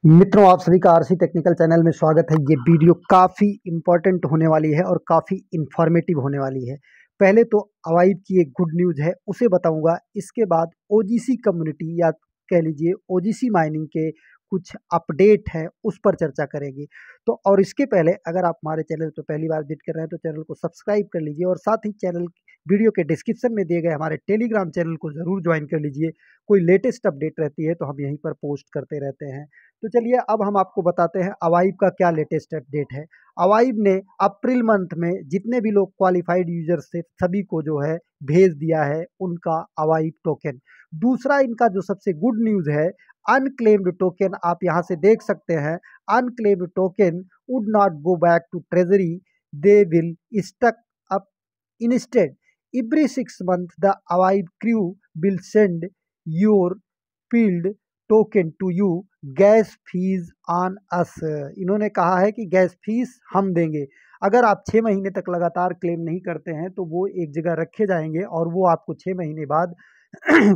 मित्रों, आप सभी का आरसी टेक्निकल चैनल में स्वागत है। ये वीडियो काफ़ी इम्पोर्टेंट होने वाली है और काफ़ी इन्फॉर्मेटिव होने वाली है। पहले तो अवाइब की एक गुड न्यूज़ है, उसे बताऊंगा। इसके बाद ओजीसी कम्युनिटी या कह लीजिए ओजीसी माइनिंग के कुछ अपडेट है, उस पर चर्चा करेंगे। तो और इसके पहले अगर आप हमारे चैनल पर पहली बार विजिट कर रहे हैं तो चैनल को सब्सक्राइब कर लीजिए और साथ ही चैनल वीडियो के डिस्क्रिप्शन में दिए गए हमारे टेलीग्राम चैनल को ज़रूर ज्वाइन कर लीजिए। कोई लेटेस्ट अपडेट रहती है तो हम यहीं पर पोस्ट करते रहते हैं। तो चलिए अब हम आपको बताते हैं अवाइब का क्या लेटेस्ट अपडेट है। अवाइब ने अप्रैल मंथ में जितने भी लोग क्वालिफाइड यूजर्स थे सभी को जो है भेज दिया है उनका अवाइब टोकन। दूसरा इनका जो सबसे गुड न्यूज़ है, अनक्लेम्ड टोकन आप यहाँ से देख सकते हैं। Unclaimed token would not go back to treasury, they will stuck up instead. Every 6 months the अवाइब crew will send your field token to you, gas fees on us. इन्होंने कहा है कि गैस फीस हम देंगे। अगर आप 6 महीने तक लगातार क्लेम नहीं करते हैं तो वो एक जगह रखे जाएंगे और वो आपको 6 महीने बाद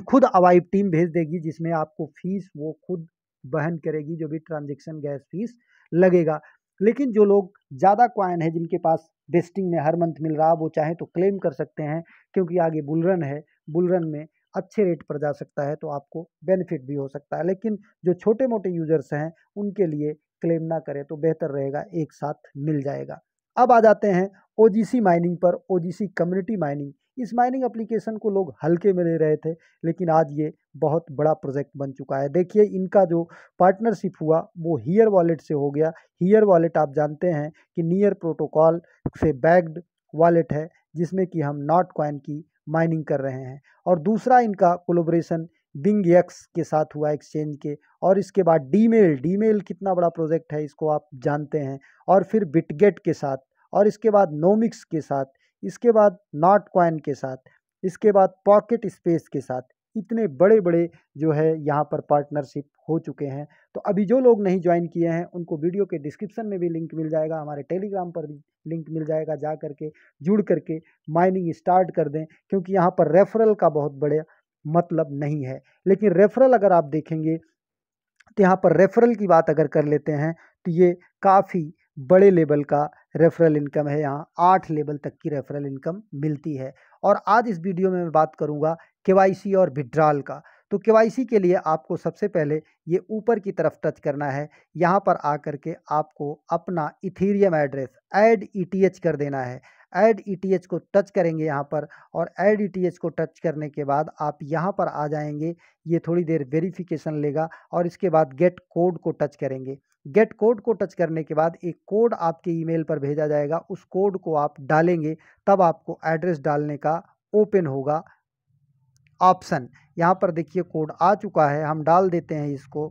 खुद अवाइब टीम भेज देगी, जिसमें आपको फीस वो खुद वहन करेगी, जो भी ट्रांजेक्शन गैस फीस लगेगा। लेकिन जो लोग ज़्यादा कॉइन है, जिनके पास वेस्टिंग में हर मंथ मिल रहा, वो चाहे तो क्लेम कर सकते हैं, क्योंकि आगे बुलरन है। बुलरन में अच्छे रेट पर जा सकता है तो आपको बेनिफिट भी हो सकता है। लेकिन जो छोटे मोटे यूजर्स हैं उनके लिए क्लेम ना करें तो बेहतर रहेगा, एक साथ मिल जाएगा। अब आ जाते हैं ओजीसी माइनिंग पर, ओजीसी कम्युनिटी माइनिंग। इस माइनिंग एप्लीकेशन को लोग हल्के में ले रहे थे, लेकिन आज ये बहुत बड़ा प्रोजेक्ट बन चुका है। देखिए, इनका जो पार्टनरशिप हुआ वो हियर वॉलेट से हो गया। हियर वॉलेट आप जानते हैं कि नियर प्रोटोकॉल से बैक्ड वॉलेट है, जिसमें कि हम नॉट कॉइन की माइनिंग कर रहे हैं। और दूसरा इनका कोलैबोरेशन बिंग एक्स के साथ हुआ, एक्सचेंज के। और इसके बाद डीमेल, डीमेल कितना बड़ा प्रोजेक्ट है इसको आप जानते हैं। और फिर बिटगेट के साथ, और इसके बाद नोमिक्स के साथ, इसके बाद नॉट कॉइन के साथ, इसके बाद पॉकेट स्पेस के साथ। इतने बड़े बड़े जो है यहाँ पर पार्टनरशिप हो चुके हैं। तो अभी जो लोग नहीं ज्वाइन किए हैं उनको वीडियो के डिस्क्रिप्शन में भी लिंक मिल जाएगा, हमारे टेलीग्राम पर भी लिंक मिल जाएगा, जा करके जुड़ करके माइनिंग स्टार्ट कर दें। क्योंकि यहाँ पर रेफरल का बहुत बड़े मतलब नहीं है। लेकिन रेफरल अगर आप देखेंगे तो यहाँ पर रेफरल की बात अगर कर लेते हैं तो ये काफ़ी बड़े लेवल का रेफरल इनकम है। यहाँ 8 लेवल तक की रेफरल इनकम मिलती है। और आज इस वीडियो में मैं बात करूँगा केवाईसी और विड्रॉल का। तो केवाईसी के लिए आपको सबसे पहले ये ऊपर की तरफ टच करना है। यहाँ पर आकर के आपको अपना इथीरियम एड्रेस ऐड ईटीएच कर देना है। ऐड ईटीएच को टच करेंगे यहाँ पर, और ऐड ईटीएच को टच करने के बाद आप यहाँ पर आ जाएंगे। ये थोड़ी देर वेरिफिकेशन लेगा और इसके बाद गेट कोड को टच करेंगे। गेट कोड को टच करने के बाद एक कोड आपके ईमेल पर भेजा जाएगा, उस कोड को आप डालेंगे, तब आपको एड्रेस डालने का ओपन होगा ऑप्शन। यहाँ पर देखिए कोड आ चुका है, हम डाल देते हैं इसको।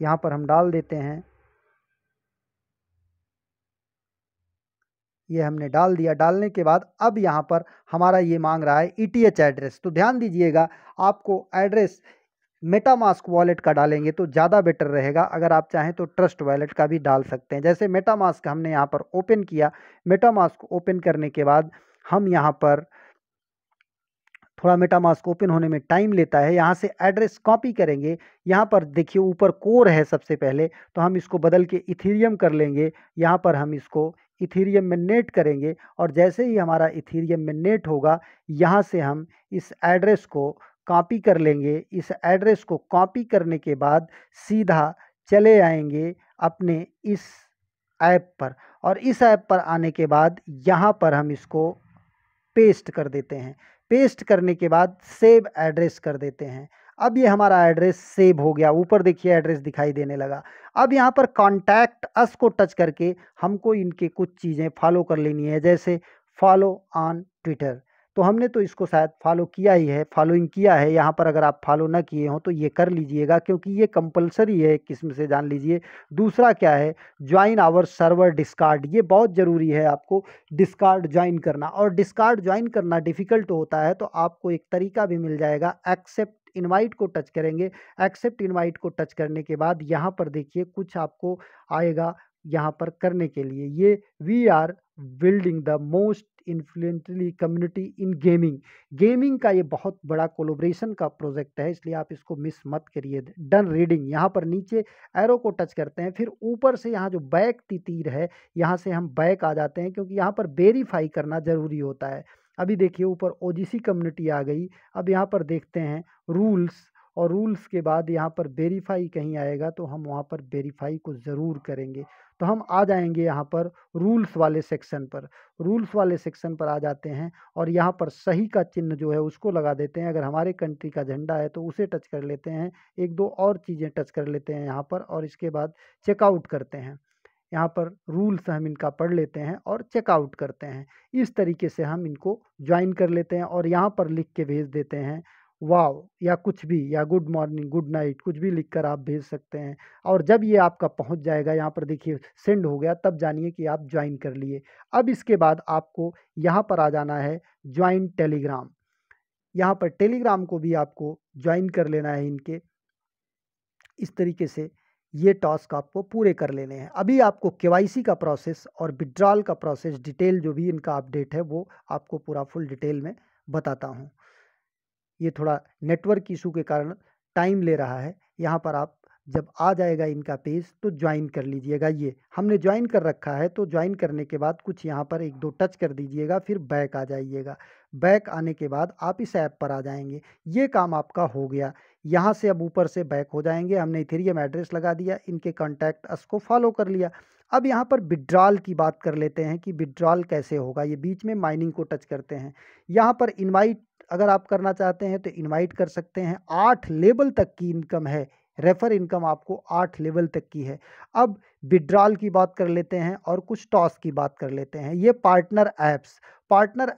यहाँ पर हम डाल देते हैं, ये हमने डाल दिया। डालने के बाद अब यहाँ पर हमारा ये मांग रहा है ईटीएच एड्रेस। तो ध्यान दीजिएगा, आपको एड्रेस मेटामास्क वॉलेट का डालेंगे तो ज़्यादा बेटर रहेगा। अगर आप चाहें तो ट्रस्ट वॉलेट का भी डाल सकते हैं। जैसे मेटामास्क हमने यहाँ पर ओपन किया, मेटामास्क ओपन करने के बाद हम यहाँ पर, थोड़ा मेटामास्क ओपन होने में टाइम लेता है, यहाँ से एड्रेस कॉपी करेंगे। यहाँ पर देखिए ऊपर कोर है सबसे पहले, तो हम इसको बदल के इथीरियम कर लेंगे। यहाँ पर हम इसको इथीरियम में नेट करेंगे, और जैसे ही हमारा इथीरियम में नेट होगा, यहाँ से हम इस एड्रेस को कॉपी कर लेंगे। इस एड्रेस को कॉपी करने के बाद सीधा चले आएंगे अपने इस ऐप पर, और इस ऐप पर आने के बाद यहाँ पर हम इसको पेस्ट कर देते हैं। पेस्ट करने के बाद सेव एड्रेस कर देते हैं। अब ये हमारा एड्रेस सेव हो गया, ऊपर देखिए एड्रेस दिखाई देने लगा। अब यहाँ पर कॉन्टैक्ट अस को टच करके हमको इनके कुछ चीज़ें फॉलो कर लेनी है, जैसे फॉलो ऑन ट्विटर। तो हमने तो इसको शायद फॉलो किया ही है, फॉलोइंग किया है। यहाँ पर अगर आप फॉलो ना किए हो तो ये कर लीजिएगा, क्योंकि ये कंपलसरी है एक किस्म से, जान लीजिए। दूसरा क्या है, ज्वाइन आवर सर्वर डिस्कार्ड। ये बहुत ज़रूरी है आपको डिस्कार्ड ज्वाइन करना, और डिस्कार्ड ज्वाइन करना डिफ़िकल्ट होता है तो आपको एक तरीका भी मिल जाएगा। एक्सेप्ट इनवाइट को टच करेंगे। एक्सेप्ट इनवाइट को टच करने के बाद यहाँ पर देखिए कुछ आपको आएगा यहाँ पर करने के लिए। ये we are building the most influentially community in gaming. Gaming का ये बहुत बड़ा कोलैबोरेशन का प्रोजेक्ट है, इसलिए आप इसको मिस मत करिए। डन रीडिंग, यहाँ पर नीचे एरो को टच करते हैं, फिर ऊपर से यहाँ जो बैक तीर है यहाँ से हम बैक आ जाते हैं, क्योंकि यहाँ पर वेरीफाई करना ज़रूरी होता है। अभी देखिए ऊपर ओजीसी कम्युनिटी आ गई। अब यहाँ पर देखते हैं रूल्स, और रूल्स के बाद यहाँ पर वेरीफाई कहीं आएगा तो हम वहाँ पर वेरीफाई को ज़रूर करेंगे। तो हम आ जाएंगे यहाँ पर रूल्स वाले सेक्शन पर। रूल्स वाले सेक्शन पर आ जाते हैं और यहाँ पर सही का चिन्ह जो है उसको लगा देते हैं। अगर हमारे कंट्री का झंडा है तो उसे टच कर लेते हैं, एक दो और चीज़ें टच कर लेते हैं यहाँ पर, और इसके बाद चेकआउट करते हैं। यहाँ पर रूल्स हम इनका पढ़ लेते हैं और चेकआउट करते हैं। इस तरीके से हम इनको ज्वाइन कर लेते हैं और यहाँ पर लिख के भेज देते हैं वाव, या कुछ भी, या गुड मॉर्निंग, गुड नाइट, कुछ भी लिखकर आप भेज सकते हैं। और जब ये आपका पहुंच जाएगा, यहाँ पर देखिए सेंड हो गया, तब जानिए कि आप ज्वाइन कर लिए। अब इसके बाद आपको यहाँ पर आ जाना है ज्वाइन टेलीग्राम। यहाँ पर टेलीग्राम को भी आपको ज्वाइन कर लेना है इनके। इस तरीके से ये टास्क आपको पूरे कर लेने हैं। अभी आपको केवाईसी का प्रोसेस और विड्रॉल का प्रोसेस डिटेल जो भी इनका अपडेट है वो आपको पूरा फुल डिटेल में बताता हूँ। ये थोड़ा नेटवर्क इशू के कारण टाइम ले रहा है। यहाँ पर आप जब आ जाएगा इनका पेज तो ज्वाइन कर लीजिएगा। ये हमने ज्वाइन कर रखा है, तो ज्वाइन करने के बाद कुछ यहाँ पर एक दो टच कर दीजिएगा, फिर बैक आ जाइएगा। बैक आने के बाद आप इस ऐप पर आ जाएंगे। ये काम आपका हो गया। यहाँ से अब ऊपर से बैक हो जाएंगे। हमने इथेरियम एड्रेस लगा दिया, इनके कॉन्टैक्ट अस को फॉलो कर लिया। अब यहाँ पर विड्रॉल की बात कर लेते हैं कि विड्रॉल कैसे होगा। ये बीच में माइनिंग को टच करते हैं। यहाँ पर इनवाइट अगर आप करना चाहते हैं तो इनवाइट कर सकते हैं। 8 लेवल तक की इनकम है, रेफर इनकम आपको 8 लेवल तक की है। अब विड्रॉल की बात कर लेते हैं और कुछ टॉस की बात कर लेते हैं। ये पार्टनर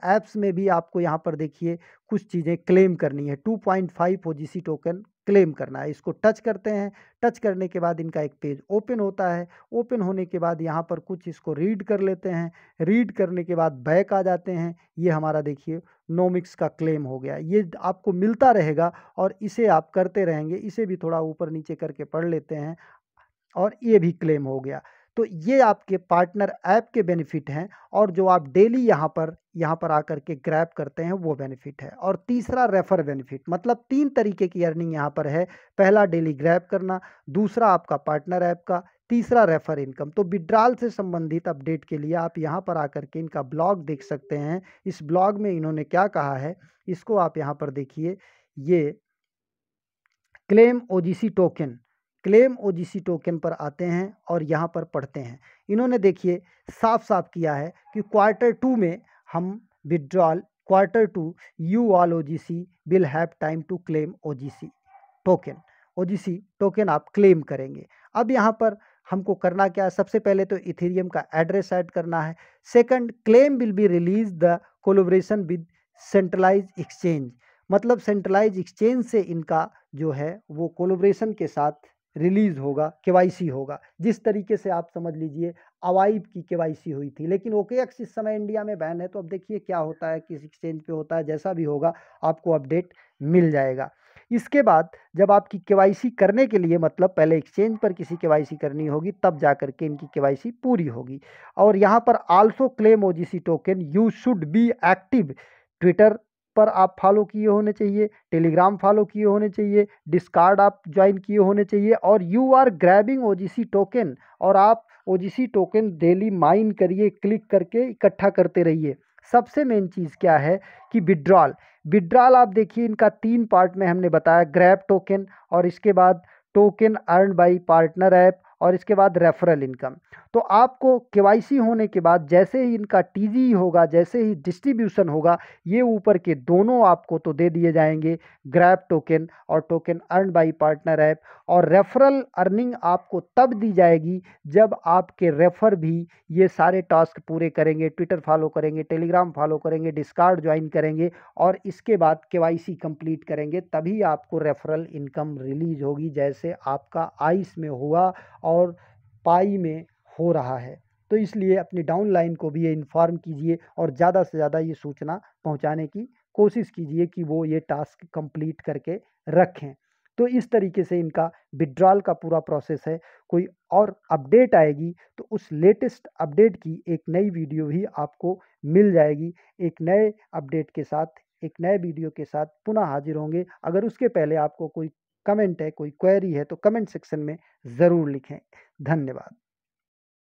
ऐप्स में भी आपको यहाँ पर देखिए कुछ चीज़ें क्लेम करनी है। 2.5 ओजीसी टोकन क्लेम करना है। इसको टच करते हैं। टच करने के बाद इनका एक पेज ओपन होता है। ओपन होने के बाद यहाँ पर कुछ इसको रीड कर लेते हैं। रीड करने के बाद बैक आ जाते हैं। ये हमारा देखिए नोमिक्स का क्लेम हो गया। ये आपको मिलता रहेगा और इसे आप करते रहेंगे। इसे भी थोड़ा ऊपर नीचे करके पढ़ लेते हैं और ये भी क्लेम हो गया। तो ये आपके पार्टनर ऐप के बेनिफिट हैं, और जो आप डेली यहाँ पर आकर के ग्रैब करते हैं वो बेनिफिट है। और तीसरा रेफर बेनिफिट, मतलब 3 तरीके की अर्निंग यहाँ पर है। पहला डेली ग्रैब करना, दूसरा आपका पार्टनर ऐप का, तीसरा रेफर इनकम। तो विड्रॉल से संबंधित अपडेट के लिए आप यहाँ पर आकर के इनका ब्लॉग देख सकते हैं। इस ब्लॉग में इन्होंने क्या कहा है इसको आप यहाँ पर देखिए। ये क्लेम ओजीसी टोकन पर आते हैं और यहाँ पर पढ़ते हैं। इन्होंने देखिए साफ साफ किया है कि Q2 में हम withdrawal Q2 you all OGC will have time to claim OGC token आप क्लेम करेंगे। अब यहाँ पर हमको करना क्या है, सबसे पहले तो इथेरियम का एड्रेस ऐड करना है। Second, claim will be release the collaboration with centralize exchange, मतलब सेंट्रलाइज एक्सचेंज से इनका जो है वो कोलैबोरेशन के साथ रिलीज होगा, केवाईसी होगा। जिस तरीके से आप समझ लीजिए अवाइब की केवाईसी हुई थी, लेकिन OKX इस समय इंडिया में बैन है। तो अब देखिए क्या होता है, किस एक्सचेंज पे होता है, जैसा भी होगा आपको अपडेट मिल जाएगा। इसके बाद जब आपकी केवाईसी करने के लिए, मतलब पहले एक्सचेंज पर किसी केवाईसी करनी होगी, तब जाकर के इनकी केवाईसी पूरी होगी। और यहाँ पर also claim OGC token you should be active. Twitter पर आप फॉलो किए होने चाहिए, टेलीग्राम फॉलो किए होने चाहिए, डिस्कॉर्ड आप ज्वाइन किए होने चाहिए, और you are grabbing OGC token, और आप ओजीसी टोकन डेली माइन करिए, क्लिक करके इकट्ठा करते रहिए। सबसे मेन चीज़ क्या है कि विड्रॉल आप देखिए इनका 3 पार्ट में हमने बताया, ग्रैब टोकन, और इसके बाद token earn by partner app, और इसके बाद रेफरल इनकम। तो आपको केवाईसी होने के बाद जैसे ही इनका टीजी होगा, जैसे ही डिस्ट्रीब्यूशन होगा, ये ऊपर के दोनों आपको तो दे दिए जाएंगे, ग्रैब टोकन और token earn by partner app. और रेफरल अर्निंग आपको तब दी जाएगी जब आपके रेफर भी ये सारे टास्क पूरे करेंगे, ट्विटर फॉलो करेंगे, टेलीग्राम फॉलो करेंगे, डिस्कॉर्ड ज्वाइन करेंगे, और इसके बाद केवाईसी कंप्लीट करेंगे, तभी आपको रेफरल इनकम रिलीज होगी, जैसे आपका आइस में हुआ और पाई में हो रहा है। तो इसलिए अपनी डाउनलाइन को भी ये इन्फॉर्म कीजिए और ज़्यादा से ज़्यादा ये सूचना पहुंचाने की कोशिश कीजिए कि वो ये टास्क कंप्लीट करके रखें। तो इस तरीके से इनका विड्रॉल का पूरा प्रोसेस है। कोई और अपडेट आएगी तो उस लेटेस्ट अपडेट की एक नई वीडियो भी आपको मिल जाएगी। एक नए अपडेट के साथ, एक नए वीडियो के साथ पुनः हाजिर होंगे। अगर उसके पहले आपको कोई कमेंट है, कोई क्वेरी है तो कमेंट सेक्शन में ज़रूर लिखें। धन्यवाद।